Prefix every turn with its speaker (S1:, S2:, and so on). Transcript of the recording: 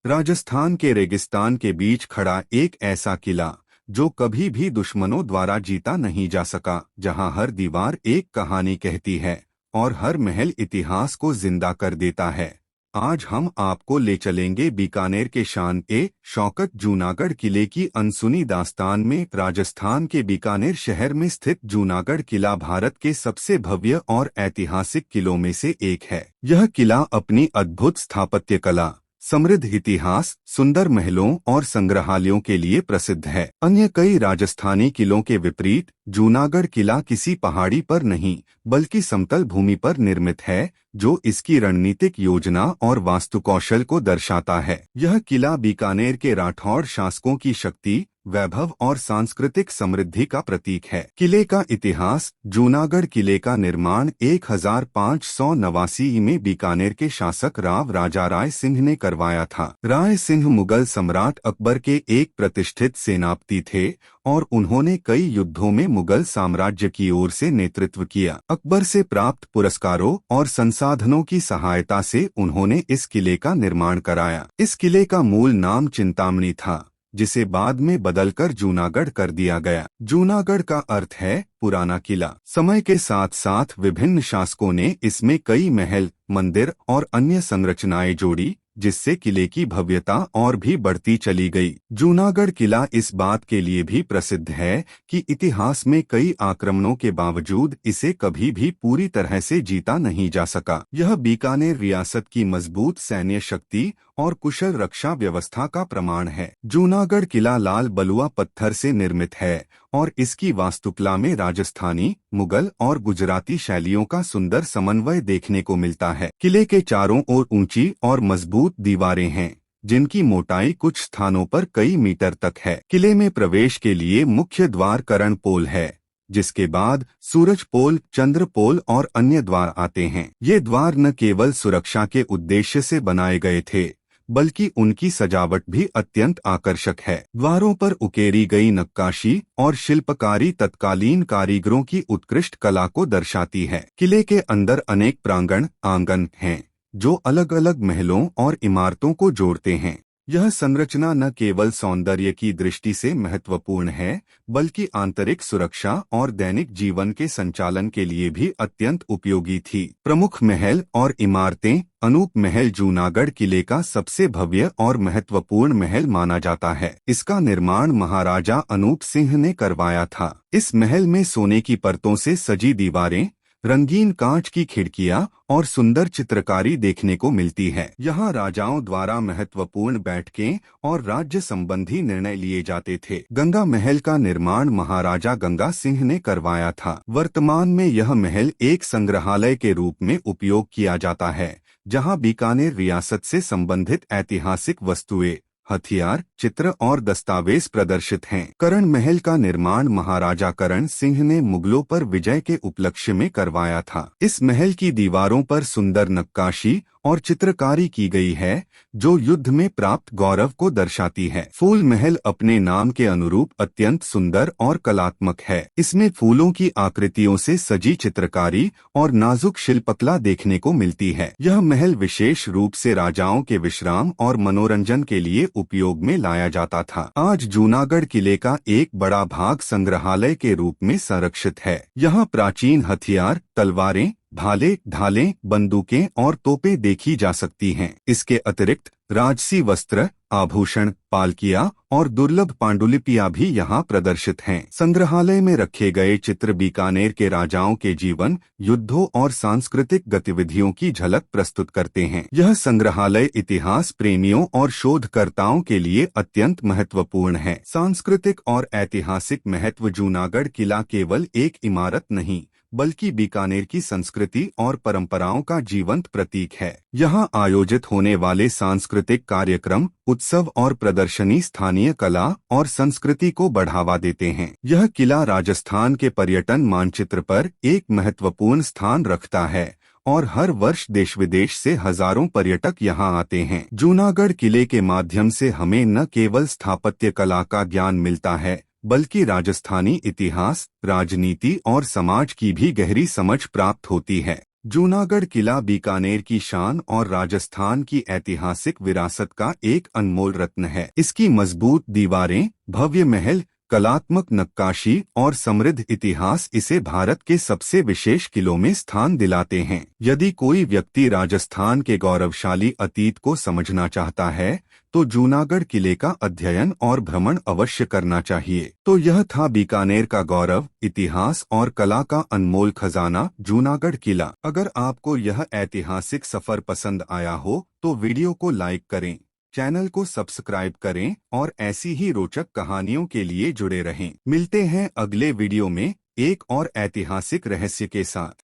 S1: राजस्थान के रेगिस्तान के बीच खड़ा एक ऐसा किला जो कभी भी दुश्मनों द्वारा जीता नहीं जा सका, जहां हर दीवार एक कहानी कहती है और हर महल इतिहास को जिंदा कर देता है। आज हम आपको ले चलेंगे बीकानेर के शान ए शौकत जूनागढ़ किले की अनसुनी दास्तान में। राजस्थान के बीकानेर शहर में स्थित जूनागढ़ किला भारत के सबसे भव्य और ऐतिहासिक किलों में से एक है। यह किला अपनी अद्भुत स्थापत्य कला, समृद्ध इतिहास, सुंदर महलों और संग्रहालयों के लिए प्रसिद्ध है। अन्य कई राजस्थानी किलों के विपरीत जूनागढ़ किला किसी पहाड़ी पर नहीं बल्कि समतल भूमि पर निर्मित है, जो इसकी रणनीतिक योजना और वास्तुकौशल को दर्शाता है। यह किला बीकानेर के राठौड़ शासकों की शक्ति, वैभव और सांस्कृतिक समृद्धि का प्रतीक है। किले का इतिहास। जूनागढ़ किले का निर्माण 1589 में बीकानेर के शासक राव राजा राय सिंह ने करवाया था। राय सिंह मुगल सम्राट अकबर के एक प्रतिष्ठित सेनापति थे और उन्होंने कई युद्धों में मुगल साम्राज्य की ओर से नेतृत्व किया। अकबर से प्राप्त पुरस्कारों और संसाधनों की सहायता से उन्होंने इस किले का निर्माण कराया। इस किले का मूल नाम चिंतामणि था, जिसे बाद में बदलकर जूनागढ़ कर दिया गया। जूनागढ़ का अर्थ है पुराना किला। समय के साथ साथ विभिन्न शासकों ने इसमें कई महल, मंदिर और अन्य संरचनाएं जोड़ी, जिससे किले की भव्यता और भी बढ़ती चली गई। जूनागढ़ किला इस बात के लिए भी प्रसिद्ध है कि इतिहास में कई आक्रमणों के बावजूद इसे कभी भी पूरी तरह से जीता नहीं जा सका। यह बीकानेर रियासत की मजबूत सैन्य शक्ति और कुशल रक्षा व्यवस्था का प्रमाण है। जूनागढ़ किला लाल बलुआ पत्थर से निर्मित है और इसकी वास्तुकला में राजस्थानी, मुगल और गुजराती शैलियों का सुंदर समन्वय देखने को मिलता है। किले के चारों ओर ऊंची और मजबूत दीवारें हैं, जिनकी मोटाई कुछ स्थानों पर कई मीटर तक है। किले में प्रवेश के लिए मुख्य द्वार करण पोल है, जिसके बाद सूरज पोल, चंद्र पोल और अन्य द्वार आते हैं। ये द्वार न केवल सुरक्षा के उद्देश्य से बनाए गए थे, बल्कि उनकी सजावट भी अत्यंत आकर्षक है। द्वारों पर उकेरी गई नक्काशी और शिल्पकारी तत्कालीन कारीगरों की उत्कृष्ट कला को दर्शाती है। किले के अंदर अनेक प्रांगण, आंगन हैं, जो अलग अलग महलों और इमारतों को जोड़ते हैं। यह संरचना न केवल सौंदर्य की दृष्टि से महत्वपूर्ण है, बल्कि आंतरिक सुरक्षा और दैनिक जीवन के संचालन के लिए भी अत्यंत उपयोगी थी। प्रमुख महल और इमारतें। अनूप महल जूनागढ़ किले का सबसे भव्य और महत्वपूर्ण महल माना जाता है। इसका निर्माण महाराजा अनूप सिंह ने करवाया था। इस महल में सोने की परतों से सजी दीवारें, रंगीन कांच की खिड़कियां और सुंदर चित्रकारी देखने को मिलती है। यहाँ राजाओं द्वारा महत्वपूर्ण बैठकें और राज्य संबंधी निर्णय लिए जाते थे। गंगा महल का निर्माण महाराजा गंगा सिंह ने करवाया था। वर्तमान में यह महल एक संग्रहालय के रूप में उपयोग किया जाता है, जहाँ बीकानेर रियासत से संबंधित ऐतिहासिक वस्तुएं, हथियार, चित्र और दस्तावेज प्रदर्शित हैं। करण महल का निर्माण महाराजा करण सिंह ने मुगलों पर विजय के उपलक्ष्य में करवाया था। इस महल की दीवारों पर सुंदर नक्काशी और चित्रकारी की गई है, जो युद्ध में प्राप्त गौरव को दर्शाती है। फूल महल अपने नाम के अनुरूप अत्यंत सुंदर और कलात्मक है। इसमें फूलों की आकृतियों से सजी चित्रकारी और नाजुक शिल्पकला देखने को मिलती है। यह महल विशेष रूप से राजाओं के विश्राम और मनोरंजन के लिए उपयोग में लाया जाता था। आज जूनागढ़ किले का एक बड़ा भाग संग्रहालय के रूप में संरक्षित है। यहाँ प्राचीन हथियार, तलवारें, भाले, ढालें, बंदूकें और तोपें देखी जा सकती हैं। इसके अतिरिक्त राजसी वस्त्र, आभूषण, पालकियां और दुर्लभ पांडुलिपियां भी यहाँ प्रदर्शित हैं। संग्रहालय में रखे गए चित्र बीकानेर के राजाओं के जीवन, युद्धों और सांस्कृतिक गतिविधियों की झलक प्रस्तुत करते हैं। यह संग्रहालय इतिहास प्रेमियों और शोधकर्ताओं के लिए अत्यंत महत्वपूर्ण है। सांस्कृतिक और ऐतिहासिक महत्व। जूनागढ़ किला केवल एक इमारत नहीं, बल्कि बीकानेर की संस्कृति और परंपराओं का जीवंत प्रतीक है। यहाँ आयोजित होने वाले सांस्कृतिक कार्यक्रम, उत्सव और प्रदर्शनी स्थानीय कला और संस्कृति को बढ़ावा देते हैं। यह किला राजस्थान के पर्यटन मानचित्र पर एक महत्वपूर्ण स्थान रखता है और हर वर्ष देश विदेश से हजारों पर्यटक यहाँ आते हैं। जूनागढ़ किले के माध्यम से हमें न केवल स्थापत्य कला का ज्ञान मिलता है, बल्कि राजस्थानी इतिहास, राजनीति और समाज की भी गहरी समझ प्राप्त होती है। जूनागढ़ किला बीकानेर की शान और राजस्थान की ऐतिहासिक विरासत का एक अनमोल रत्न है। इसकी मजबूत दीवारें, भव्य महल, कलात्मक नक्काशी और समृद्ध इतिहास इसे भारत के सबसे विशेष किलों में स्थान दिलाते हैं। यदि कोई व्यक्ति राजस्थान के गौरवशाली अतीत को समझना चाहता है तो जूनागढ़ किले का अध्ययन और भ्रमण अवश्य करना चाहिए। तो यह था बीकानेर का गौरव, इतिहास और कला का अनमोल खजाना जूनागढ़ किला। अगर आपको यह ऐतिहासिक सफर पसंद आया हो तो वीडियो को लाइक करें, चैनल को सब्सक्राइब करें और ऐसी ही रोचक कहानियों के लिए जुड़े रहें। मिलते हैं अगले वीडियो में एक और ऐतिहासिक रहस्य के साथ।